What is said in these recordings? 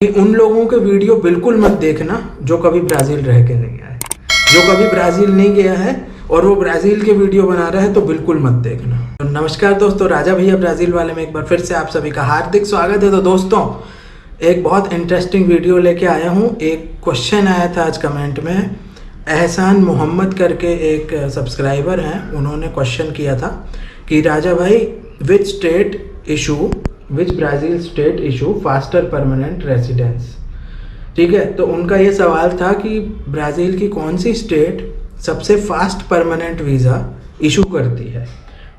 कि उन लोगों के वीडियो बिल्कुल मत देखना जो कभी ब्राज़ील रह के नहीं आए। जो कभी ब्राज़ील नहीं गया है और वो ब्राज़ील के वीडियो बना रहा है तो बिल्कुल मत देखना। तो नमस्कार दोस्तों, राजा भैया ब्राज़ील वाले में एक बार फिर से आप सभी का हार्दिक स्वागत है। तो दोस्तों, एक बहुत इंटरेस्टिंग वीडियो लेके आया हूँ। एक क्वेश्चन आया था आज कमेंट में, एहसान मोहम्मद करके एक सब्सक्राइबर हैं, उन्होंने क्वेश्चन किया था कि राजा भाई which Brazil state issue faster permanent residence. ठीक है, तो उनका ये सवाल था कि ब्राज़ील की कौन सी स्टेट सबसे फास्ट परमानेंट वीज़ा इशू करती है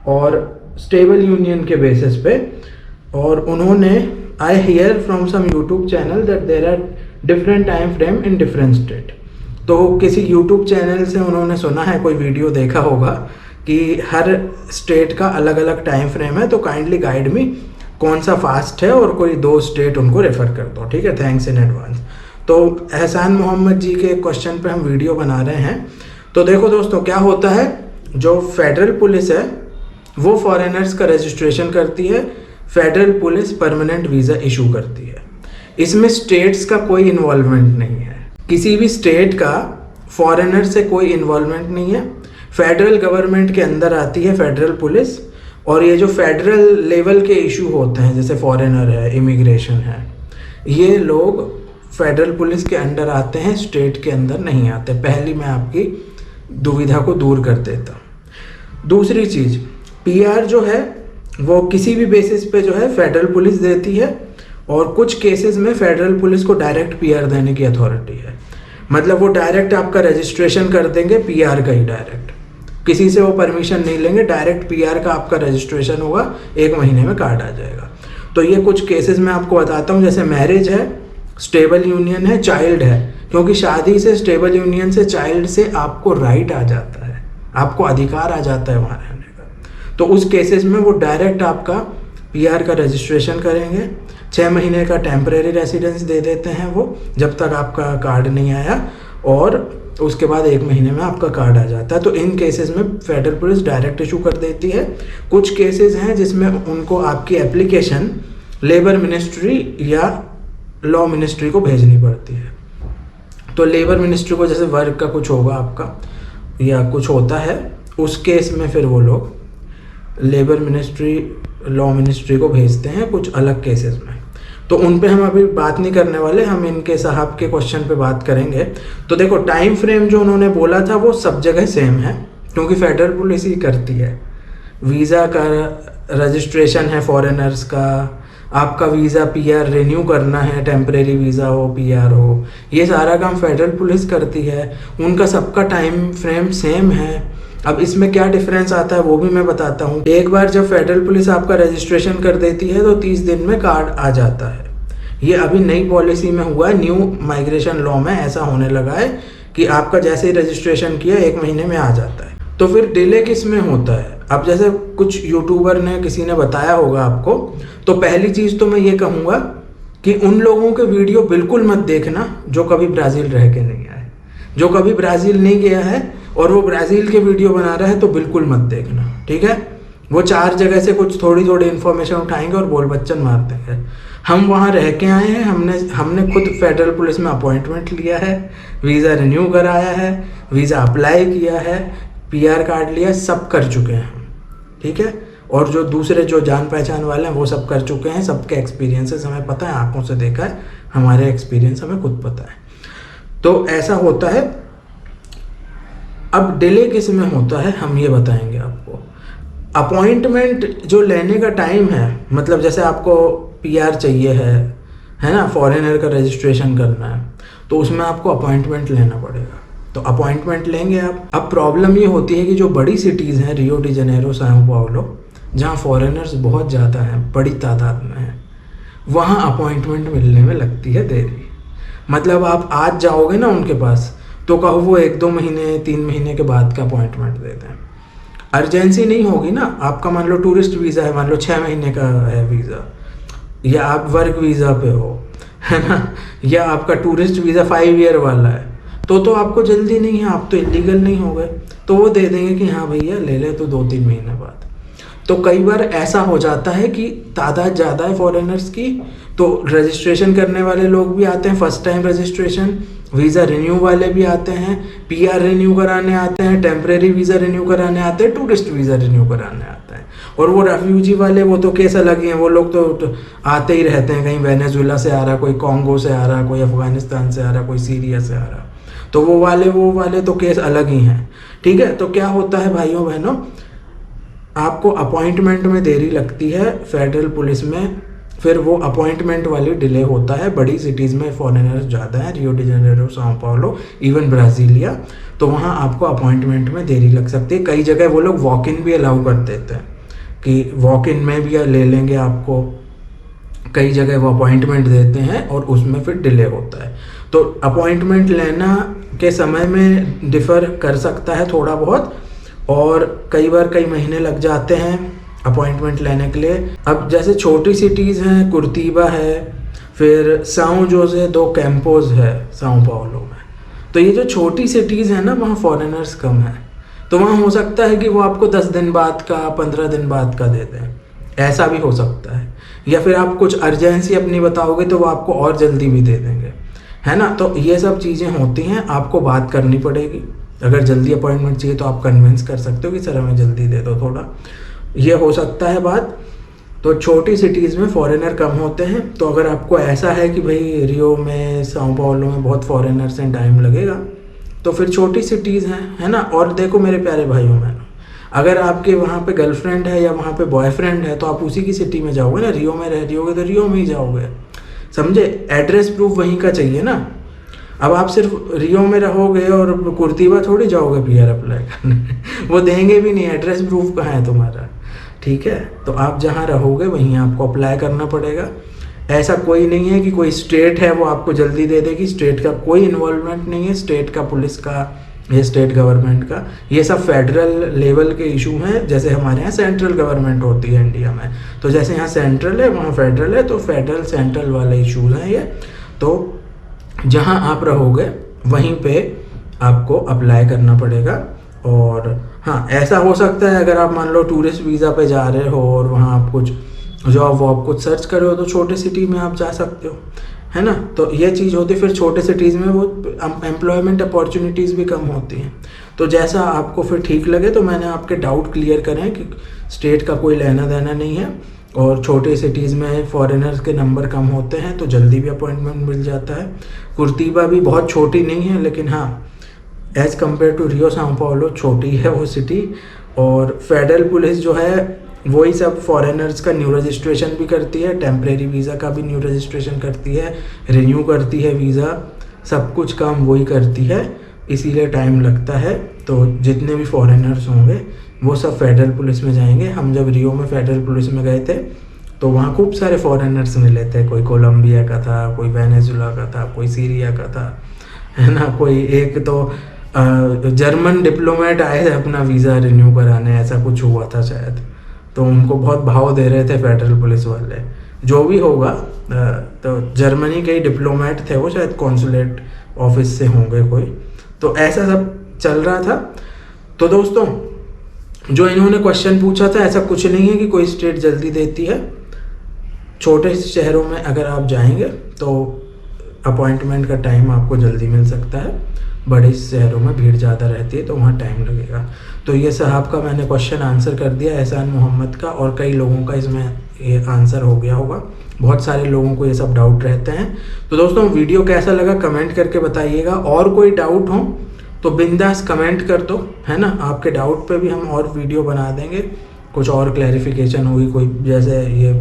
और स्टेबल यूनियन के बेसिस पे। और उन्होंने I hear from some YouTube channel that there are different time frame in different state. तो किसी यूट्यूब चैनल से उन्होंने सुना है, कोई वीडियो देखा होगा कि हर स्टेट का अलग अलग टाइम फ्रेम है, तो काइंडली गाइड मी कौन सा फास्ट है और कोई दो स्टेट उनको रेफ़र कर दो। ठीक है, थैंक्स इन एडवांस। तो एहसान मोहम्मद जी के क्वेश्चन पे हम वीडियो बना रहे हैं। तो देखो दोस्तों, क्या होता है, जो फेडरल पुलिस है वो फॉरेनर्स का रजिस्ट्रेशन करती है, federal police permanent visa issue करती है। इसमें स्टेट्स का कोई इन्वॉल्वमेंट नहीं है, किसी भी स्टेट का फॉरेनर से कोई इन्वॉल्वमेंट नहीं है। फेडरल गवर्नमेंट के अंदर आती है फेडरल पुलिस, और ये जो फेडरल लेवल के इशू होते हैं जैसे फॉरेनर है, इमिग्रेशन है, ये लोग फेडरल पुलिस के अंडर आते हैं, स्टेट के अंदर नहीं आते। पहली मैं आपकी दुविधा को दूर कर देता हूँ। दूसरी चीज़, पीआर जो है वो किसी भी बेसिस पे जो है फेडरल पुलिस देती है, और कुछ केसेस में फेडरल पुलिस को डायरेक्ट पीआर देने की अथॉरिटी है। मतलब वो डायरेक्ट आपका रजिस्ट्रेशन कर देंगे, पीआर का ही डायरेक्ट, किसी से वो परमिशन नहीं लेंगे, डायरेक्ट पीआर का आपका रजिस्ट्रेशन होगा, 1 महीने में कार्ड आ जाएगा। तो ये कुछ केसेस मैं आपको बताता हूँ, जैसे मैरिज है, स्टेबल यूनियन है, चाइल्ड है, क्योंकि शादी से, स्टेबल यूनियन से, चाइल्ड से आपको राइट आ जाता है, आपको अधिकार आ जाता है वहाँ रहने का। तो उस केसेस में वो डायरेक्ट आपका पीआर का रजिस्ट्रेशन करेंगे, 6 महीने का टेम्परेरी रेसिडेंस दे देते हैं वो, जब तक आपका कार्ड नहीं आया, और उसके बाद 1 महीने में आपका कार्ड आ जाता है। तो इन केसेस में फेडरल पुलिस डायरेक्ट इशू कर देती है। कुछ केसेस हैं जिसमें उनको आपकी एप्लीकेशन लेबर मिनिस्ट्री या लॉ मिनिस्ट्री को भेजनी पड़ती है। तो लेबर मिनिस्ट्री को, जैसे वर्क का कुछ होगा आपका या कुछ होता है, उस केस में फिर वो लोग लेबर मिनिस्ट्री, लॉ मिनिस्ट्री को भेजते हैं कुछ अलग केसेस में। तो उन पे हम अभी बात नहीं करने वाले, हम इनके साहब के क्वेश्चन पे बात करेंगे। तो देखो, टाइम फ्रेम जो उन्होंने बोला था वो सब जगह सेम है, क्योंकि फेडरल पुलिस ही करती है। वीज़ा का रजिस्ट्रेशन है फॉरेनर्स का, आपका वीज़ा पीआर रिन्यू करना है, टेम्परेरी वीज़ा हो, पीआर हो, ये सारा काम फेडरल पुलिस करती है। उनका सबका टाइम फ्रेम सेम है। अब इसमें क्या डिफरेंस आता है वो भी मैं बताता हूँ। एक बार जब फेडरल पुलिस आपका रजिस्ट्रेशन कर देती है तो 30 दिन में कार्ड आ जाता है। ये अभी नई पॉलिसी में हुआ है, न्यू माइग्रेशन लॉ में ऐसा होने लगा है कि आपका जैसे ही रजिस्ट्रेशन किया 1 महीने में आ जाता है। तो फिर डिले किस में होता है? अब जैसे कुछ यूट्यूबर ने, किसी ने बताया होगा आपको, तो पहली चीज़ तो मैं ये कहूँगा कि उन लोगों के वीडियो बिल्कुल मत देखना जो कभी ब्राज़ील रह के नहीं आए। जो कभी ब्राज़ील नहीं गया है और वो ब्राज़ील के वीडियो बना रहा है तो बिल्कुल मत देखना। ठीक है, वो 4 जगह से कुछ थोड़ी थोड़ी इन्फॉर्मेशन उठाएंगे और बोल बच्चन मार देंगे। हम वहाँ रह के आए हैं, हमने खुद फेडरल पुलिस में अपॉइंटमेंट लिया है, वीज़ा रिन्यू कराया है, वीज़ा अप्लाई किया है, पीआर कार्ड लिया, सब कर चुके हैं हम। ठीक है, और जो दूसरे जो जान पहचान वाले हैं वो सब कर चुके हैं। सबके एक्सपीरियंसेस हमें पता है, आंखों से देखा है, हमारे एक्सपीरियंस हमें खुद पता है। तो ऐसा होता है। अब डिले किस में होता है हम ये बताएंगे आपको। अपॉइंटमेंट जो लेने का टाइम है, मतलब जैसे आपको पीआर चाहिए है ना, फॉरेनर का रजिस्ट्रेशन करना है, तो उसमें आपको अपॉइंटमेंट लेना पड़ेगा। तो अपॉइंटमेंट लेंगे आप। अब प्रॉब्लम ये होती है कि जो बड़ी सिटीज़ हैं, Rio de Janeiro, sao Paulo, जहाँ फॉरेनर्स बहुत ज़्यादा हैं, बड़ी तादाद में हैं, वहाँ अपॉइंटमेंट मिलने में लगती है देरी। मतलब आप आज जाओगे ना उनके पास, तो कहो वो 1-2 महीने, 3 महीने के बाद का अपॉइंटमेंट देते हैं। अर्जेंसी नहीं होगी ना, आपका मान लो टूरिस्ट वीज़ा है, मान लो 6 महीने का है वीज़ा, या आप वर्क वीज़ा पे हो, है ना, या आपका टूरिस्ट वीज़ा 5 ईयर वाला है, तो आपको जल्दी नहीं है, आप तो इलीगल नहीं हो गए, तो वो दे देंगे कि हाँ भैया ले ले, तो 2-3 महीने बाद। तो कई बार ऐसा हो जाता है कि तादाद ज़्यादा है फॉरेनर्स की, तो रजिस्ट्रेशन करने वाले लोग भी आते हैं, first time registration, visa renew वाले भी आते हैं, पीआर रिन्यू कराने आते हैं, टेम्परेरी वीज़ा रिन्यू कराने आते हैं, टूरिस्ट वीज़ा रिन्यू कराने आते हैं। और वो रेफ्यूजी वाले वो तो केस अलग ही हैं, वो लोग तो आते ही रहते हैं, कहीं वेनेजुएला से आ रहा, कोई कॉन्गो से आ रहा, कोई अफगानिस्तान से आ रहा, कोई सीरिया से आ रहा, तो वो वाले तो केस अलग ही हैं। ठीक है, तो क्या होता है भाइयों बहनों, आपको अपॉइंटमेंट में देरी लगती है फेडरल पुलिस में, फिर वो अपॉइंटमेंट वाली डिले होता है। बड़ी सिटीज़ में फॉरेनर्स ज़्यादा हैं, Rio de Janeiro, Sao Paulo, even Brasilia, तो वहाँ आपको अपॉइंटमेंट में देरी लग सकती है। कई जगह वो लोग वॉक इन भी अलाउ कर देते हैं कि वॉक इन में भी ले लेंगे आपको, कई जगह वो अपॉइंटमेंट देते हैं और उसमें फिर डिले होता है। तो अपॉइंटमेंट लेना के समय में डिफ़र कर सकता है थोड़ा बहुत, और कई बार कई महीने लग जाते हैं अपॉइंटमेंट लेने के लिए। अब जैसे छोटी सिटीज़ हैं, कुर्तीबा है, फिर साओ जोसे दो कैंपोज है साओ पाउलो में, तो ये जो छोटी सिटीज़ हैं ना, वहाँ फॉरेनर्स कम हैं, तो वहाँ हो सकता है कि वो आपको 10 दिन बाद का, 15 दिन बाद का दे दें, ऐसा भी हो सकता है। या फिर आप कुछ अर्जेंसी अपनी बताओगे तो वो आपको और जल्दी भी दे देंगे, है ना। तो ये सब चीज़ें होती हैं, आपको बात करनी पड़ेगी। अगर जल्दी अपॉइंटमेंट चाहिए तो आप कन्विंस कर सकते हो कि सर हमें जल्दी दे दो थोड़ा, ये हो सकता है बात। तो छोटी सिटीज़ में फॉरेनर कम होते हैं, तो अगर आपको ऐसा है कि भाई रियो में, साओ पाउलो में बहुत फॉरेनर्स हैं, टाइम लगेगा, तो फिर छोटी सिटीज़ हैं, है ना। और देखो मेरे प्यारे भाइयों बहनों, अगर आपके वहाँ पे गर्लफ्रेंड है या वहाँ पे बॉयफ्रेंड है तो आप उसी की सिटी में जाओगे ना, रियो में रह रही होगे तो रियो में ही जाओगे, समझे। एड्रेस प्रूफ वहीं का चाहिए ना। अब आप सिर्फ रियो में रहोगे और कुर्तीबा थोड़ी जाओगे पीआर अप्लाई करने वो देंगे भी नहीं, एड्रेस प्रूफ कहाँ है तुम्हारा, ठीक है। तो आप जहाँ रहोगे वहीं आपको अप्लाई करना पड़ेगा। ऐसा कोई नहीं है कि कोई स्टेट है वो आपको जल्दी दे देगी, स्टेट का कोई इन्वॉल्वमेंट नहीं है, स्टेट का, पुलिस का, ये स्टेट गवर्नमेंट का, ये सब फेडरल लेवल के इशू हैं। जैसे हमारे यहाँ सेंट्रल गवर्नमेंट होती है इंडिया में, तो जैसे यहाँ सेंट्रल है वहाँ फेडरल है, तो फेडरल सेंट्रल वाले इशूज़ हैं ये। तो जहाँ आप रहोगे वहीं पे आपको अप्लाई करना पड़ेगा। और हाँ, ऐसा हो सकता है अगर आप मान लो टूरिस्ट वीज़ा पे जा रहे हो और वहाँ आप कुछ जॉब वॉब कुछ सर्च कर रहे हो, तो छोटे सिटी में आप जा सकते हो, है ना। तो ये चीज़ होती है। फिर छोटे सिटीज़ में वो एम्प्लॉयमेंट अपॉर्चुनिटीज़ भी कम होती हैं। तो जैसा आपको फिर ठीक लगे, तो मैंने आपके डाउट क्लियर करें कि स्टेट का कोई लेना देना नहीं है, और छोटे सिटीज़ में फॉरेनर्स के नंबर कम होते हैं तो जल्दी भी अपॉइंटमेंट मिल जाता है। कुर्तीबा भी बहुत छोटी नहीं है, लेकिन हाँ as compare to Rio Sao Paulo छोटी है वो सिटी। और फेडरल पुलिस जो है वही सब फॉरेनर्स का न्यू रजिस्ट्रेशन भी करती है, टेम्परेरी वीज़ा का भी न्यू रजिस्ट्रेशन करती है, रिन्यू करती है वीज़ा, सब कुछ काम वही करती है, इसीलिए टाइम लगता है। तो जितने भी फॉरेनर्स होंगे वो सब फेडरल पुलिस में जाएंगे। हम जब रियो में फेडरल पुलिस में गए थे तो वहाँ खूब सारे फॉरेनर्स मिले थे, कोई कोलंबिया का था, कोई वेनेजुएला का था, कोई सीरिया का था, है ना। कोई एक तो जर्मन डिप्लोमेट आए थे अपना वीज़ा रिन्यू कराने, ऐसा कुछ हुआ था शायद। तो उनको बहुत भाव दे रहे थे फेडरल पुलिस वाले, जो भी होगा। तो जर्मनी के ही डिप्लोमेट थे वो, शायद कॉन्सुलेट ऑफिस से होंगे कोई। तो ऐसा सब चल रहा था। तो दोस्तों, जो इन्होंने क्वेश्चन पूछा था, ऐसा कुछ नहीं है कि कोई स्टेट जल्दी देती है। छोटे शहरों में अगर आप जाएंगे तो अपॉइंटमेंट का टाइम आपको जल्दी मिल सकता है, बड़े शहरों में भीड़ ज़्यादा रहती है तो वहाँ टाइम लगेगा। तो ये साहब का मैंने क्वेश्चन आंसर कर दिया, एहसान मोहम्मद का, और कई लोगों का इसमें ये आंसर हो गया होगा। बहुत सारे लोगों को ये सब डाउट रहते हैं। तो दोस्तों, वीडियो कैसा लगा कमेंट करके बताइएगा। और कोई डाउट हो तो बिंदास कमेंट कर दो, है ना। आपके डाउट पे भी हम और वीडियो बना देंगे, कुछ और क्लैरिफिकेशन होगी कोई, जैसे ये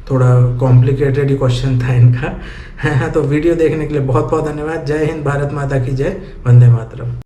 थोड़ा कॉम्प्लिकेटेड ही क्वेश्चन था इनका, है। तो वीडियो देखने के लिए बहुत बहुत धन्यवाद। जय हिंद, भारत माता की जय, वंदे मातरम।